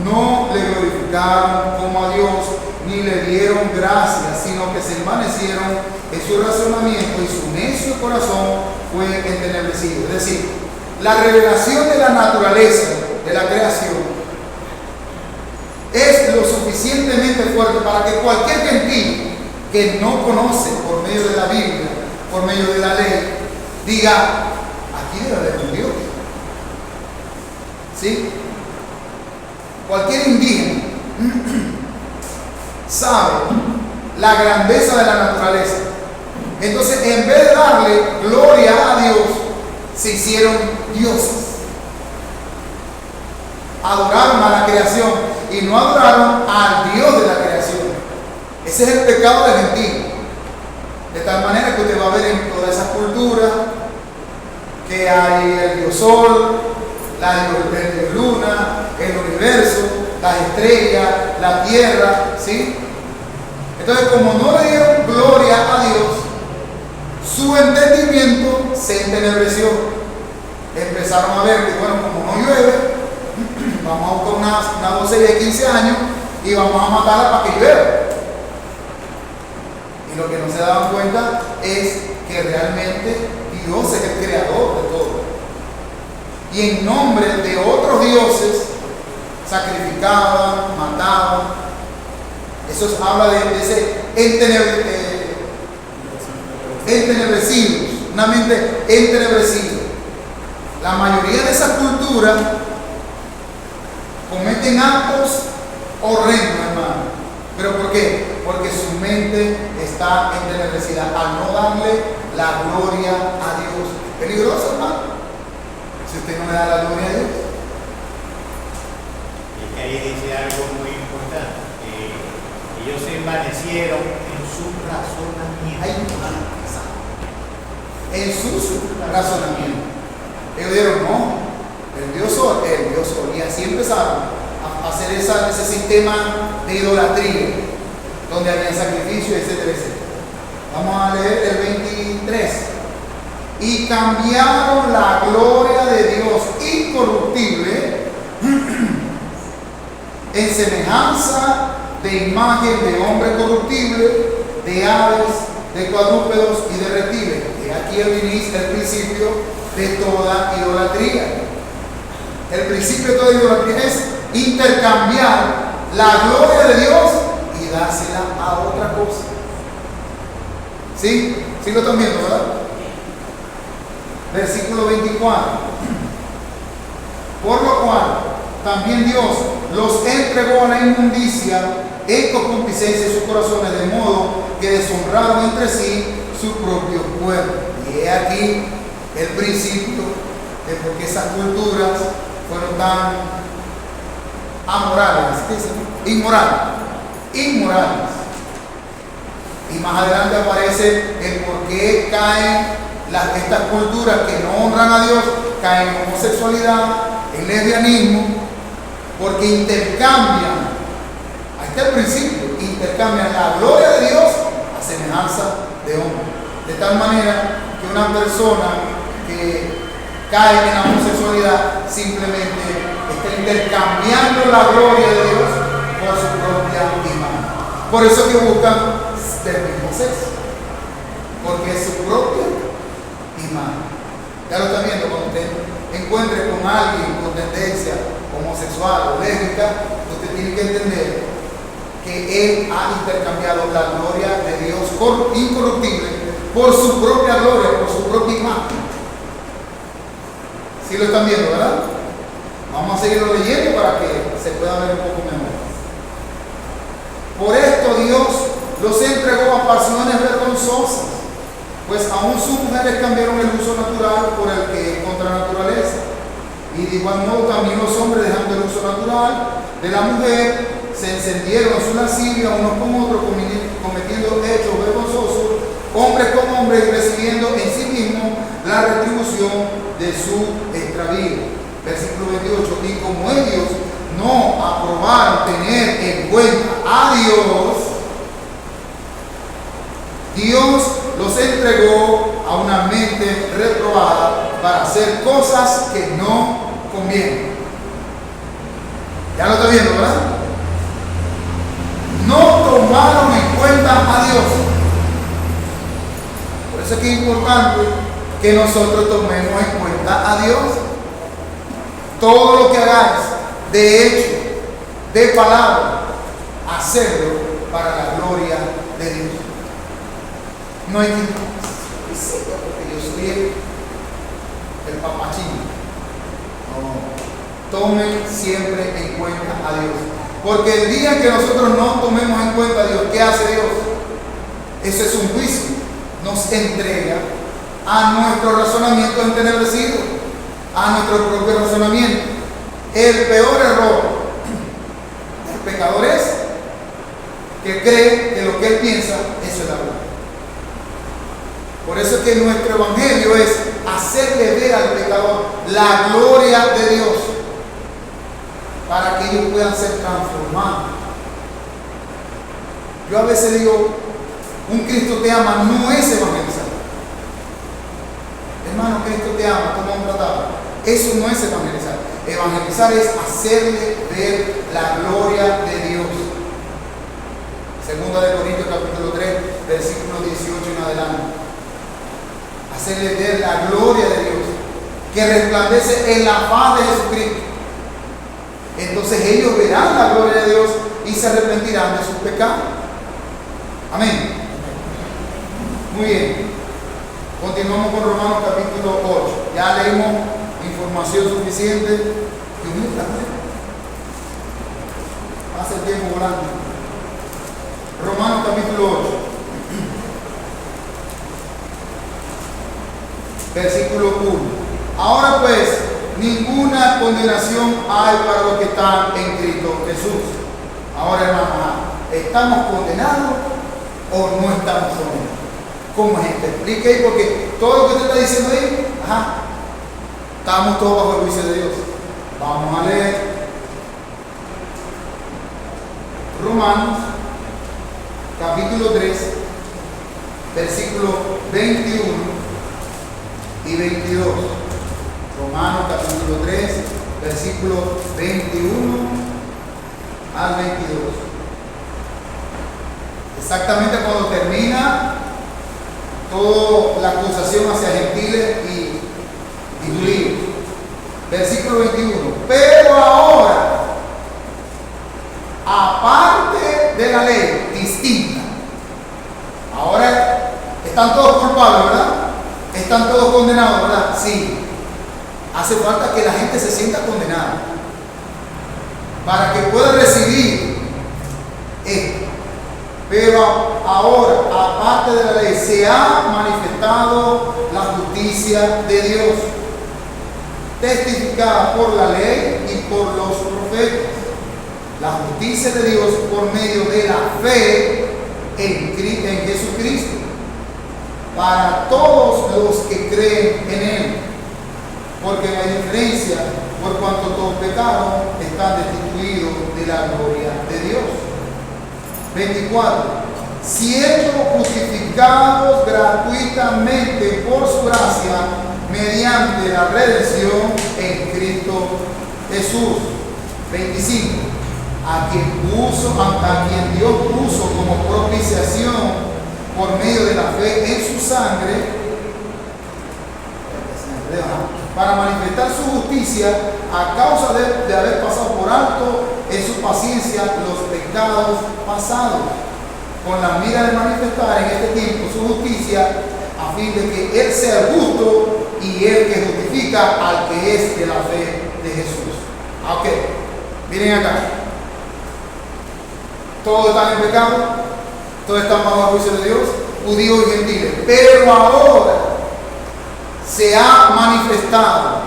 no le glorificaron como a Dios, ni le dieron gracias, sino que se envanecieron en su razonamiento y su necio corazón fue entenebrecido. Es decir, la revelación de la naturaleza de la creación es lo suficientemente fuerte para que cualquier gentil que no conoce por medio de la Biblia, por medio de la ley, diga, aquí debe haber un Dios. ¿Sí? Cualquier indígena sabe la grandeza de la naturaleza. Entonces, en vez de darle gloria a Dios, se hicieron dioses. Adoraron a la creación y no adoraron al Dios de la creación. Ese es el pecado del gentil. De tal manera que usted va a ver en toda esa cultura que hay el dios sol, la dios luna, el universo, las estrellas, la tierra, ¿sí? Entonces, como no le dieron gloria a Dios, su entendimiento se entenebreció. Empezaron a ver que, bueno, como no llueve, vamos a buscar una doncella de 15 años y vamos a matarla para que llueva. Y lo que no se daban cuenta es que realmente Dios es el creador de todo. Y en nombre de otros dioses sacrificaban, mataban. Eso habla de ese entenebrecidos, una mente entenebrecida. La mayoría de esa cultura cometen actos horrendos, hermano. ¿Pero por qué? Porque su mente está entenebrecida al no darle la gloria a Dios. Peligroso, hermano, si usted no le da la gloria a Dios. Y que ahí dice algo muy importante. Ellos se envanecieron en su razonamiento. En su razonamiento. Ellos dijeron, no, el Dios sol. Y así empezaron a hacer ese sistema de idolatría, donde había sacrificio, etcétera, etcétera. Vamos a leer el 23. y cambiaron la gloria de Dios incorruptible en semejanza de imagen de hombre corruptible, de aves, de cuadrúpedos y de reptiles. Y aquí el principio de toda idolatría. El principio de toda idolatría es intercambiar la gloria de Dios y dársela a otra cosa. ¿Sí? ¿Sí lo están viendo, verdad? Versículo 24. Por lo cual también Dios los entregó a la inmundicia en concupiscencia de sus corazones, de modo que deshonraron entre sí su propio cuerpo. Y he aquí el principio de por qué esas culturas fueron tan amorales, inmorales. Y más adelante aparece el por qué caen estas culturas que no honran a Dios, caen en homosexualidad, en lesbianismo, porque intercambian, ahí está el principio, intercambian la gloria de Dios a semejanza de hombre. De tal manera que una persona que cae en la homosexualidad simplemente está intercambiando la gloria de Dios por su propia imagen. Por eso que buscan del mismo sexo, porque es su propia imagen. Ya lo está viendo, cuando usted encuentre con alguien con tendencia homosexual o lésbica, usted tiene que entender que él ha intercambiado la gloria de Dios incorruptible por su propia gloria, por su propia imagen. ¿Sí lo están viendo, verdad? Vamos a seguirlo leyendo para que se pueda ver un poco mejor. Por esto Dios los entregó a pasiones vergonzosas, pues aún sus mujeres cambiaron el uso natural por el que es contra naturaleza. Y de igual modo también los hombres, dejando el uso natural de la mujer, se encendieron en su lascivia unos con otros, cometiendo hechos vergonzosos, hombres con hombres, y recibiendo en sí mismos la retribución de su extravío. Versículo 28. Y como ellos no aprobaron tener en cuenta a Dios, Dios los entregó a una mente reprobada para hacer cosas que no convienen. Ya lo está viendo, ¿verdad? No tomaron en cuenta a Dios. Por eso es que es importante que nosotros tomemos en cuenta a Dios. Todo lo que hagáis, de hecho, de palabra, hacerlo para la gloria de Dios. No hay que porque yo soy el papachín. No, tomen siempre en cuenta a Dios. Porque el día que nosotros no tomemos en cuenta a Dios, ¿qué hace Dios? Eso es un juicio. Nos entrega a nuestro razonamiento entenebrecido, a nuestro propio razonamiento. El peor error del pecador es que cree que lo que él piensa, eso es la verdad. Por eso es que nuestro evangelio es hacerle ver al pecador la gloria de Dios, para que ellos puedan ser transformados. Yo a veces digo, un Cristo te ama no es evangelizar. Hermano, Cristo te ama, toma un tratado. Eso no es evangelizar. Evangelizar es hacerle ver la gloria de Dios. Segunda de Corintios capítulo 3, versículo 18 en adelante. Hacerle ver la gloria de Dios que resplandece en la faz de Jesucristo. Entonces ellos verán la gloria de Dios y se arrepentirán de sus pecados. Amén. Muy bien. Continuamos con Romanos capítulo 8. Ya leímos información suficiente. Dios mío, pasa el tiempo volando. Romanos capítulo 8. Versículo 1. Ahora pues, ninguna condenación hay para los que están en Cristo Jesús. Ahora, hermano, ¿estamos condenados o no estamos condenados? ¿Cómo es esto? Explique ahí, porque todo lo que usted está diciendo ahí, estamos todos bajo el juicio de Dios. Vamos a leer Romanos capítulo 3, versículo 21 y 22. Romanos capítulo 3, versículos 21 al 22. Exactamente cuando termina toda la acusación hacia gentiles y judíos. Versículo 21. Pero ahora, aparte de la ley distinta, ahora están todos culpables, ¿verdad? Están todos condenados, ¿verdad? Sí. Hace falta que la gente se sienta condenada para que pueda recibir esto. Pero ahora, aparte de la ley, se ha manifestado la justicia de Dios, testificada por la ley y por los profetas. La justicia de Dios por medio de la fe en Jesucristo, para todos los que creen en Él. Porque no hay diferencia, por cuanto todos pecaron, están destituidos de la gloria de Dios. 24. Siendo justificados gratuitamente por su gracia, mediante la redención en Cristo Jesús. 25. A quien Dios puso como propiciación por medio de la fe en su sangre, para manifestar su justicia a causa de haber pasado por alto en su paciencia los pecados pasados, con la mira de manifestar en este tiempo su justicia, a fin de que Él sea justo y el que justifica al que es de la fe de Jesús. Ok, miren acá. Todos están en pecado, todos están bajo el juicio de Dios, judíos y gentiles. Pero ahora se ha manifestado,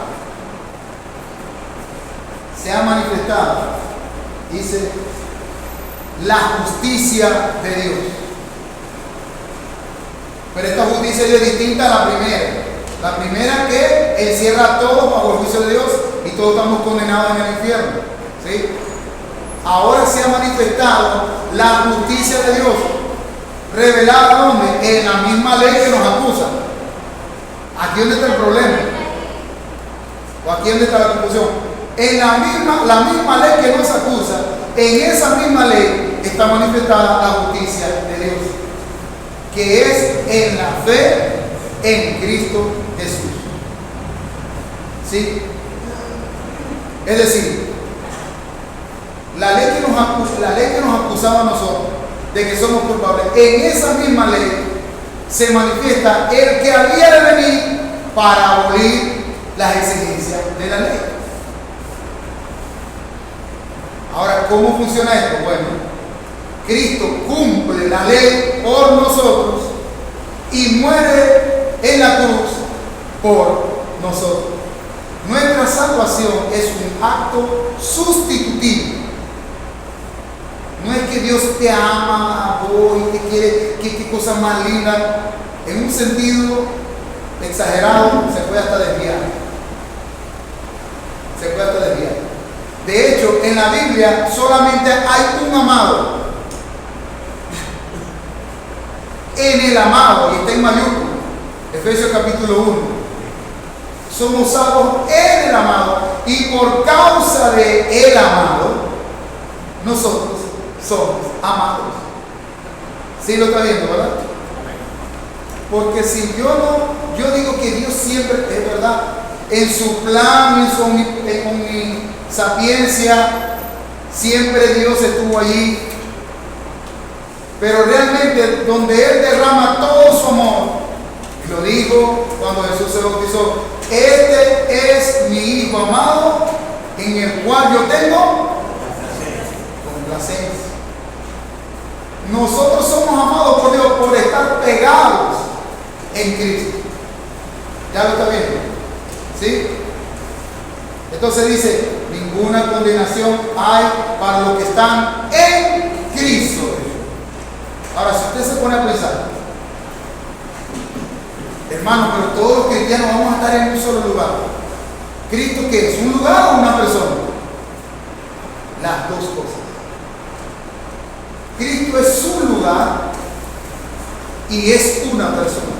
dice, la justicia de Dios. Pero esta justicia de Dios es distinta a la primera. La primera que encierra a todos bajo el juicio de Dios y todos estamos condenados en el infierno. ¿Sí? Ahora se ha manifestado la justicia de Dios, revelada ¿dónde? En la misma ley que nos acusa. ¿Aquí dónde está el problema? ¿O aquí dónde está la confusión? En la misma ley que nos acusa, en esa misma ley está manifestada la justicia de Dios, que es en la fe en Cristo Jesús. ¿Sí? Es decir, la ley que nos acusaba a nosotros de que somos culpables, en esa misma ley se manifiesta el que había de venir para abolir las exigencias de la ley. Ahora, ¿cómo funciona esto? Bueno, Cristo cumple la ley por nosotros y muere en la cruz por nosotros. Nuestra salvación es un acto sustitutivo. No es que Dios te ama, te quiere, qué cosa más linda. En un sentido exagerado se puede hasta desviar. De hecho, en la Biblia solamente hay un amado. En el amado, y está en mayúscula, Efesios capítulo 1. Somos salvos en el amado, y por causa de el amado, nosotros somos amados. ¿Sí lo está viendo, verdad? Porque si yo digo que Dios siempre, es verdad, en su plan, en su omnisapiencia, siempre Dios estuvo allí. Pero realmente donde Él derrama todo su amor, y lo dijo cuando Jesús se bautizó, este es mi Hijo amado, en el cual yo tengo complacencia. Nosotros somos amados por Dios por estar pegados en Cristo. ¿Ya lo está viendo? ¿Sí? Entonces dice, ninguna condenación hay para los que están en Cristo. Ahora, si usted se pone a pensar, hermano, pero todos los cristianos vamos a estar en un solo lugar. ¿Cristo qué es? ¿Un lugar o una persona? Las dos cosas. Cristo es su lugar y es una persona.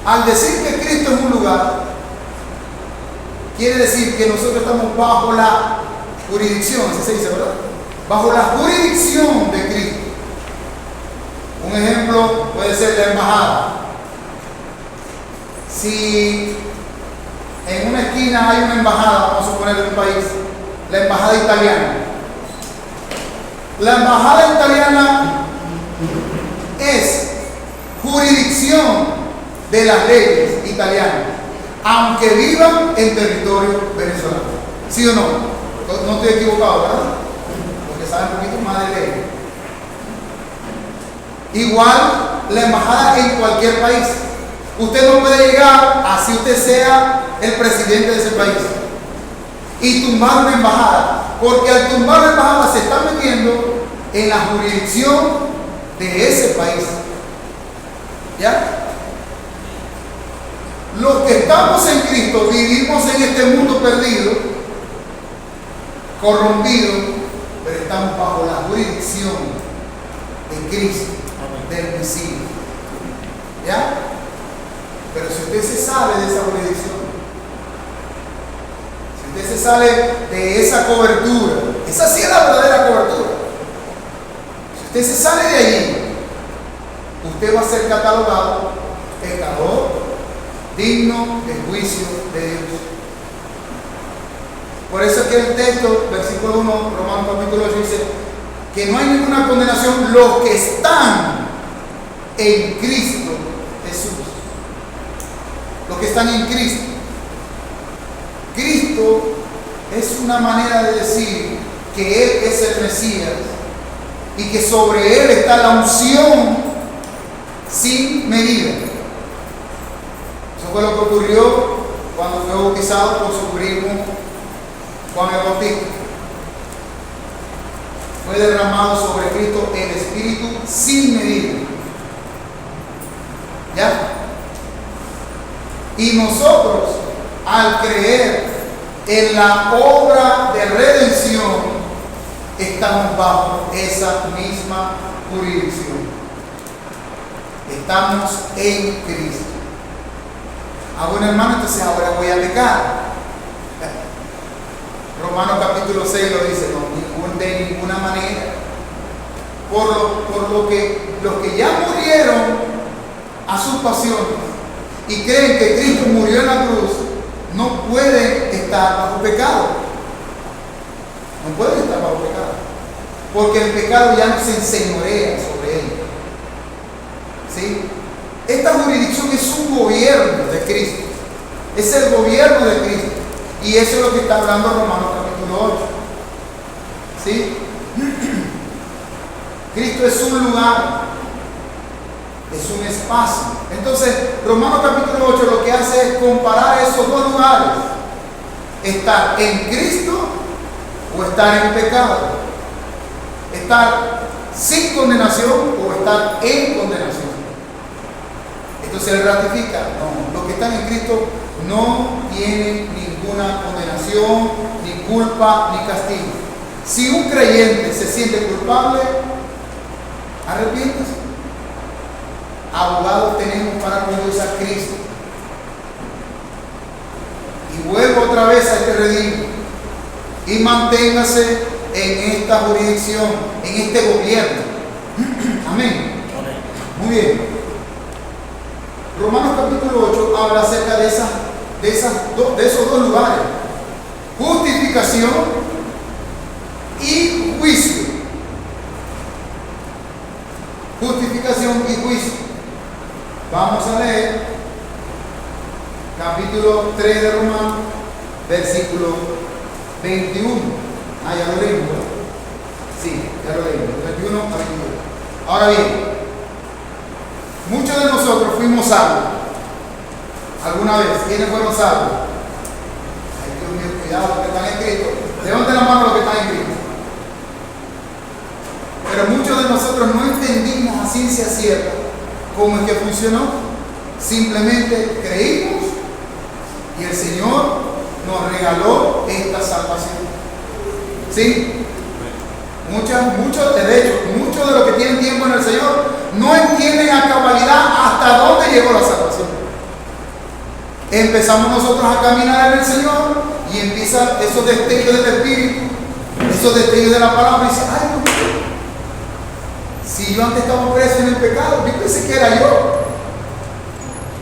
Al decir que Cristo es un lugar, quiere decir que nosotros estamos bajo la jurisdicción, así se dice, ¿verdad? Bajo la jurisdicción de Cristo. Un ejemplo puede ser la embajada. Si en una esquina hay una embajada, vamos a suponer de un país, la embajada italiana. La embajada italiana es jurisdicción de las leyes italianas, aunque vivan en territorio venezolano. ¿Sí o no? No estoy equivocado, ¿verdad? Porque saben un poquito más de ley. Igual la embajada en cualquier país. Usted no puede llegar, así usted sea el presidente de ese país, y tumbar una embajada, porque al tumbar la embajada se está metiendo en la jurisdicción de ese país. ¿Ya? Los que estamos en Cristo vivimos en este mundo perdido, corrompido, pero estamos bajo la jurisdicción de Cristo, del Mesías. ¿Ya? Pero si usted se sale de esa jurisdicción, si usted se sale de esa cobertura, esa sí es la verdadera cobertura. Si usted se sale de allí, usted va a ser catalogado pecador, digno del juicio de Dios. Por eso es que el texto, versículo 1, Romanos capítulo 8, dice que no hay ninguna condenación los que están en Cristo Jesús. Los que están en Cristo. Cristo es una manera de decir que Él es el Mesías y que sobre Él está la unción sin medida. Eso fue lo que ocurrió cuando fue bautizado por su primo Juan el Bautista. Fue derramado sobre Cristo el Espíritu sin medida. ¿Ya? Y nosotros, al creer en la obra de redención, estamos bajo esa misma jurisdicción. Estamos en Cristo. Ah, bueno, hermano, entonces ahora voy a pecar. Romanos capítulo 6 lo dice, no, de ninguna manera. Por lo que los que ya murieron a sus pasiones y creen que Cristo murió en la cruz, no pueden estar bajo pecado. No pueden estar bajo pecado. Porque el pecado ya no se enseñorea sobre él. ¿Sí? Esta jurisdicción es un gobierno de Cristo. Es el gobierno de Cristo. Y eso es lo que está hablando Romanos capítulo 8. ¿Sí? Cristo es un lugar, es un espacio. Entonces, Romanos capítulo 8 lo que hace es comparar esos dos lugares. Estar en Cristo o estar en pecado. Estar sin condenación o estar en condenación. Entonces él ratifica, no, los que están en Cristo no tienen ninguna condenación, ni culpa, ni castigo. Si un creyente se siente culpable, arrepiéntase. Abogados tenemos para con Dios a Cristo. Y vuelva otra vez a este redil y manténgase en esta jurisdicción, en este gobierno. Amén. Muy bien. Romanos capítulo 8 habla acerca de esos dos lugares: justificación y juicio. Justificación y juicio. Vamos a leer capítulo 3 de Romanos, versículo 21. Ah, ya lo leímos. Sí, ya lo leímos. 21 a 22. Ahora bien, muchos de nosotros fuimos salvos alguna vez. ¿Quiénes fueron salvos? Ay, Dios mío, cuidado, los que están en Cristo. Levanten la mano los que están en Cristo. Pero muchos de nosotros no entendimos a ciencia cierta cómo es que funcionó. Simplemente creímos y el Señor nos regaló esta salvación. ¿Sí? Muchos de hecho, muchos de los que tienen tiempo en el Señor no entienden a cabalidad hasta dónde llegó la salvación. empezamos nosotros a caminar en el Señor y empiezan esos destellos del Espíritu, esos destellos de la palabra y dice, ay, Dios mío, si yo antes estaba preso en el pecado, yo pensé que era yo.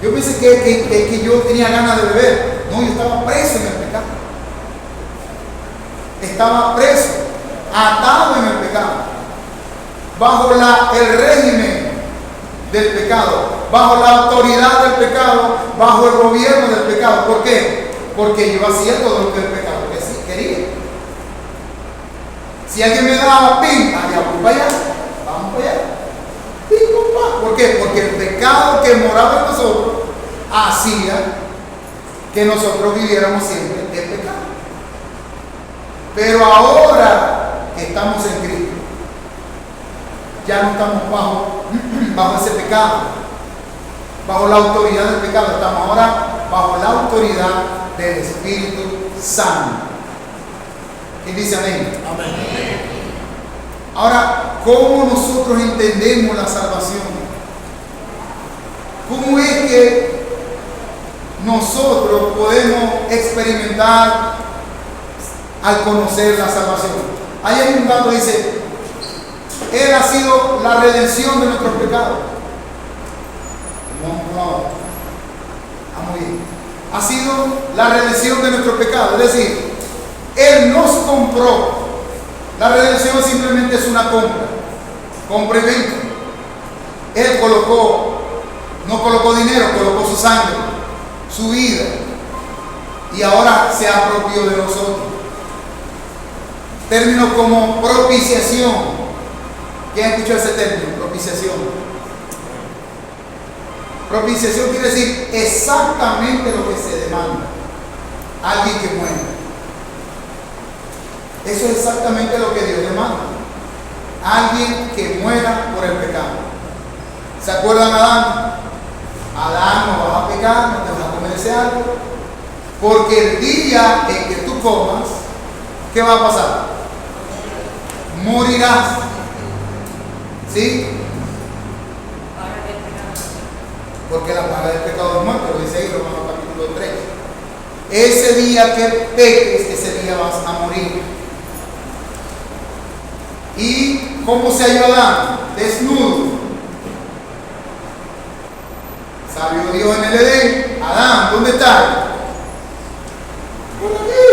Yo pensé que yo tenía ganas de beber. No, yo estaba preso en el pecado. Estaba preso, atado en el pecado, bajo el régimen del pecado, bajo la autoridad del pecado, bajo el gobierno del pecado. ¿Por qué? Porque yo hacía todo lo que el pecado quería. Si alguien me daba pin, allá voy para allá, vamos para allá. Pin, pum, ¿por qué? Porque el pecado que moraba en nosotros hacía que nosotros viviéramos siempre en pecado. Pero ahora que estamos en Cristo, ya no estamos bajo ese pecado, bajo la autoridad del pecado, estamos ahora bajo la autoridad del Espíritu Santo. ¿Quién dice amén? Amén. Ahora, ¿cómo nosotros entendemos la salvación? ¿Cómo es que nosotros podemos experimentar al conocer la salvación? Ahí hay un dato que dice, Él ha sido la redención de nuestros pecados. Muy bien. Ha sido la redención de nuestros pecados. Es decir, Él nos compró. La redención simplemente es una compra y venta. Él no colocó dinero, colocó su sangre, su vida, y ahora se apropió de nosotros. Términos como propiciación. ¿Quién ha escuchado ese término? Propiciación. Propiciación quiere decir exactamente lo que se demanda. Alguien que muera. Eso es exactamente lo que Dios demanda. Alguien que muera por el pecado. ¿Se acuerdan Adán? Adán, no vas a pecar, no te vas a comer ese árbol, porque el día en que tú comas, ¿qué va a pasar? Morirás. ¿Sí? Porque la paga del pecado es muerte, lo dice ahí Romanos capítulo 3. Ese día que peques, ese día vas a morir. ¿Y cómo se halló Adán? Desnudo. Salió Dios en el Edén. Adán, ¿dónde estás? Por aquí.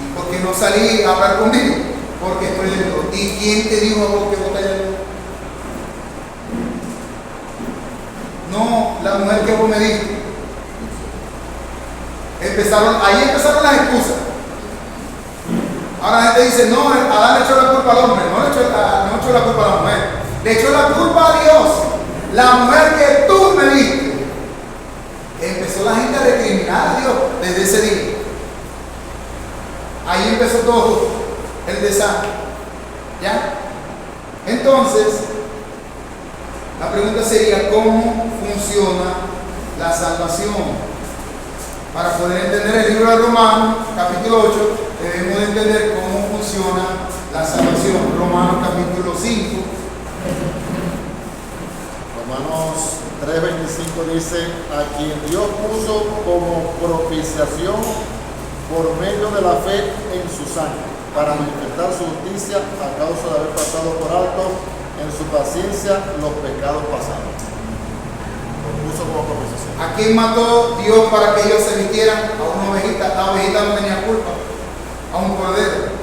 ¿Y por qué no salí a hablar conmigo? Porque estoy desnudo. ¿Y quién te dijo a vos que vos estás desnudo? No, la mujer que vos me dijiste. Ahí empezaron las excusas. Ahora la gente dice, no, Adán le echó la culpa al hombre, no le echó la culpa a la mujer, le echó la culpa a Dios. La mujer que tú me diste. Empezó la gente a recriminar a Dios desde ese día. Ahí empezó todo el desastre. ¿Ya? Entonces, la pregunta sería, ¿cómo funciona la salvación? Para poder entender el libro de Romanos, capítulo 8, debemos de entender cómo funciona la salvación. Romanos, capítulo 5. Romanos 3:25 dice, a quien Dios puso como propiciación por medio de la fe en su sangre, para manifestar su justicia a causa de haber pasado por alto en su paciencia los pecados pasados. Lo puso como propiciación. ¿A quién mató Dios para que ellos se vistieran? A una ovejita. La ovejita no tenía culpa. A un cordero.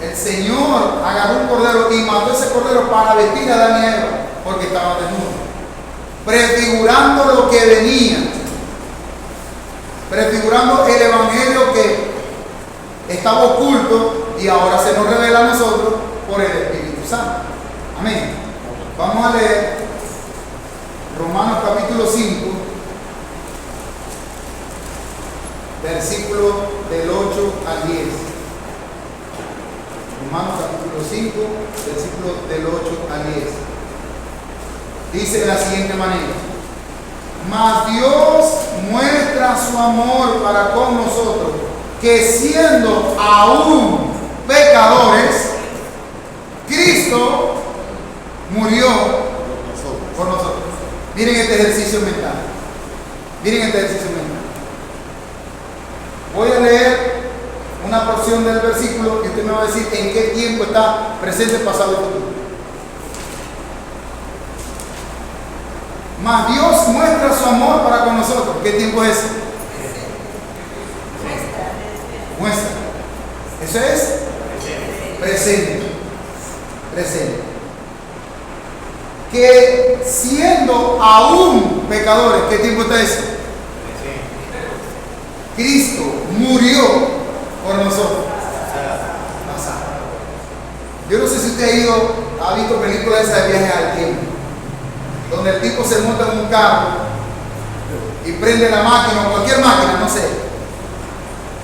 El Señor agarró un cordero y mató ese cordero para vestir a Adán y Eva, porque estaban desnudos, prefigurando lo que venía, prefigurando el evangelio que estaba oculto y ahora se nos revela a nosotros por el Espíritu Santo. Amén. Vamos a leer Romanos capítulo 5, versículo del 8 al 10. Romanos capítulo 5, versículo del 8 al 10. Dice de la siguiente manera: mas Dios muestra su amor para con nosotros, que siendo aún pecadores, Cristo murió por nosotros. Miren este ejercicio mental. Miren este ejercicio mental. Voy a leer una porción del versículo y usted me va a decir en qué tiempo está presente, pasado y futuro. Mas Dios muestra su amor para con nosotros. ¿Qué tiempo es ese? Muestra. Eso es presente. Presente. Que siendo aún pecadores, ¿qué tiempo está ese? Cristo murió por nosotros. Pasado. Yo no sé si usted ha visto películas esas de viajes al tiempo, donde el tipo se monta en un carro y prende la máquina o cualquier máquina, no sé,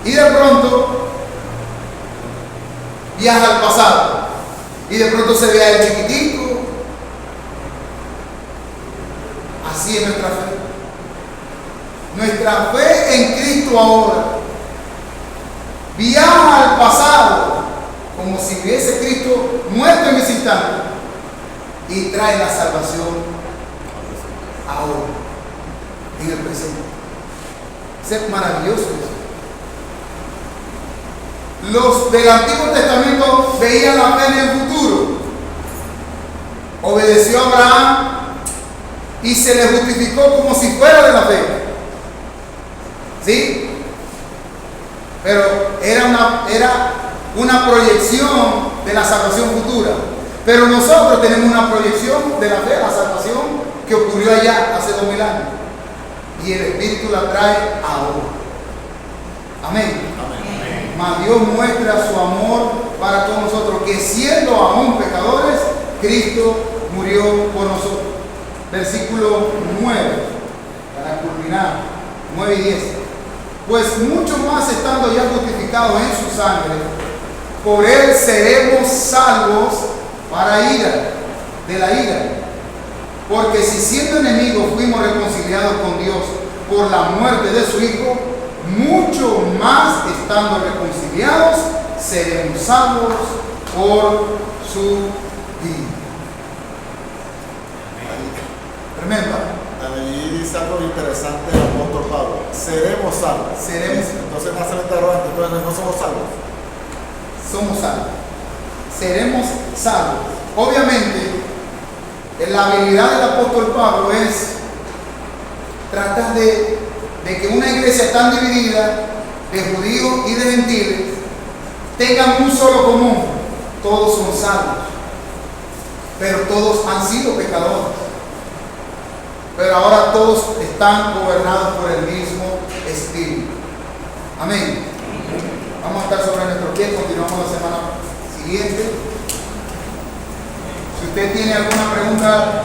y de pronto viaja al pasado y de pronto se ve a él chiquitico. Así es nuestra fe. Nuestra fe en Cristo ahora viaja al pasado como si hubiese Cristo muerto en ese instante y trae la salvación ahora, en el presente. Es maravilloso eso. Los del Antiguo Testamento veían la fe en el futuro. Obedeció a Abraham y se le justificó como si fuera de la fe. ¿Sí? Pero era una proyección de la salvación futura. Pero nosotros tenemos una proyección de la fe, la salvación que ocurrió allá hace 2000 años. Y el Espíritu la trae ahora. Amén. Amén. Mas Dios muestra su amor para todos nosotros, que siendo aún pecadores, Cristo murió por nosotros. Versículo 9, para culminar, 9 y 10. Pues mucho más estando ya justificados en su sangre, por él seremos salvos para ira, de la ira. Porque si siendo enemigos fuimos reconciliados con Dios por la muerte de su Hijo, mucho más estando reconciliados seremos salvos por su vida. Tremendo. Ahí dice algo interesante el apóstol Pablo. Seremos salvos. Seremos. Entonces nace el interrogante. Entonces no somos salvos. Somos salvos. Seremos salvos. Obviamente, la habilidad del apóstol Pablo es tratar de que una iglesia tan dividida, de judíos y de gentiles, tengan un solo común. Todos son salvos. Pero todos han sido pecadores. Pero ahora todos están gobernados por el mismo Espíritu. Amén. Vamos a estar sobre nuestros pies, continuamos la semana siguiente. Si usted tiene alguna pregunta,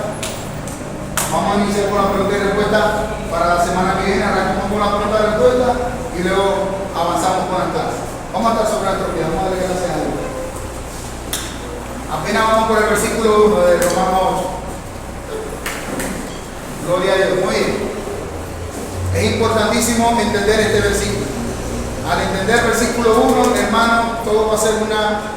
vamos a iniciar con la pregunta y respuesta para la semana que viene. Arrancamos con la pregunta y respuesta y luego avanzamos con la clase. Vamos a estar sobre nuestros pies, vamos a darle gracias a Dios. Apenas vamos por el versículo 1 de Romanos 8. Gloria a Dios. Muy bien. Es importantísimo entender este versículo. Al entender el versículo 1, hermano, todo va a ser una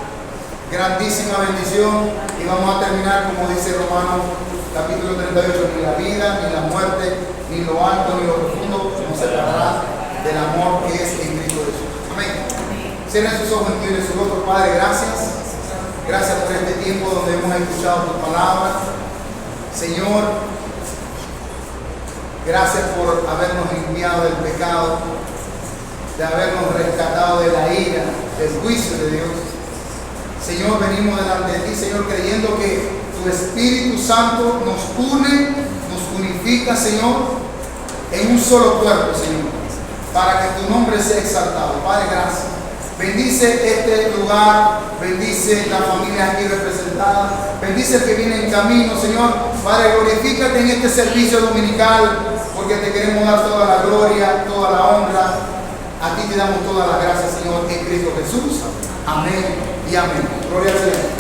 grandísima bendición y vamos a terminar como dice Romanos capítulo 38, ni la vida, ni la muerte, ni lo alto, ni lo profundo nos separará del amor que es en Cristo Jesús. Amén. Cierren sus ojos, inclinen su rostro. Padre, gracias. Gracias por este tiempo donde hemos escuchado tu palabra. Señor, gracias por habernos limpiado del pecado, de habernos rescatado de la ira, del juicio de Dios. Señor, venimos delante de ti, Señor, creyendo que tu Espíritu Santo nos une, nos unifica, Señor, en un solo cuerpo, Señor, para que tu nombre sea exaltado. Padre, gracias. Bendice este lugar, bendice la familia aquí representada, bendice el que viene en camino, Señor. Padre, glorifícate en este servicio dominical, porque te queremos dar toda la gloria, toda la honra. A ti te damos todas las gracias, Señor, en Cristo Jesús. Amén y amén. Gloria al Señor.